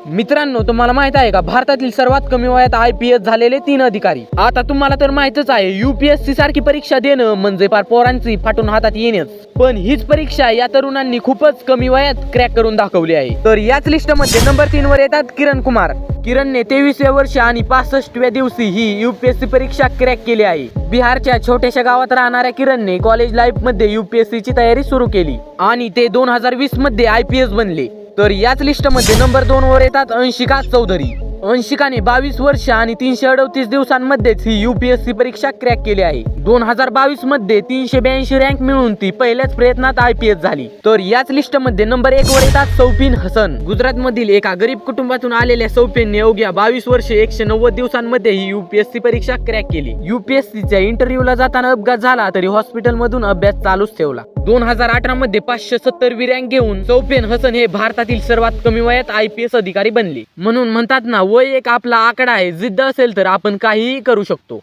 मित्रांनो, तुम्हाला माहित आहे का भारतातील सर्वात कमी वयात IPS झालेले 3 अधिकारी. आता तुम्हाला तर माहितच आहे, UPSC सारखी परीक्षा देणं म्हणजे पार पोरांची फाटून हातात येणेच. पण हीच परीक्षा या तरुणांनी खूपच कमी वयात क्रॅक करून दाखवली आहे. तर याच लिस्ट मध्ये नंबर 3 वर येतात किरण कुमार. किरणने 23व्या वर्षी आणि 65व्या दिवशी ही UPSC परीक्षा क्रॅक केली आहे. बिहारच्या छोट्याशा गावात राहणाऱ्या किरणने कॉलेज लाईफ मध्ये UPSC ची तयारी सुरू केली आणि ते 2020 मध्ये IPS बनले. तर याच लिस्ट मध्ये नंबर 2 वर येतात अंशिका चौधरी. अंशिकाने 22 वर्ष आणि 338 दिवसांमध्येच ही UPSC परीक्षा क्रॅक केली आहे. 2022 मध्ये 382 रँक मिळवून ती पहिल्याच प्रयत्नात IPS झाली. तर याच लिस्ट मध्ये नंबर 1 वर येतात सौफीन हसन. गुजरात मधील एका गरीब कुटुंबातून आलेल्या सौफीनने अवघ्या 22 वर्षे 190 दिवसांमध्ये ही UPSC परीक्षा क्रॅक केली. UPSCच्या इंटरव्ह्यूला जाताना अपघात झाला तरी हॉस्पिटल मधून अभ्यास चालूच ठेवला. 2018 मध्ये 570वी रँक घेऊन सौफीन हसन हे भारतातील सर्वात कमी वयात IPS अधिकारी बनले. म्हणून म्हणतात ना, वय एक आपला आकडा आहे. जिद्द असेल तर आपण काहीही करू शकतो.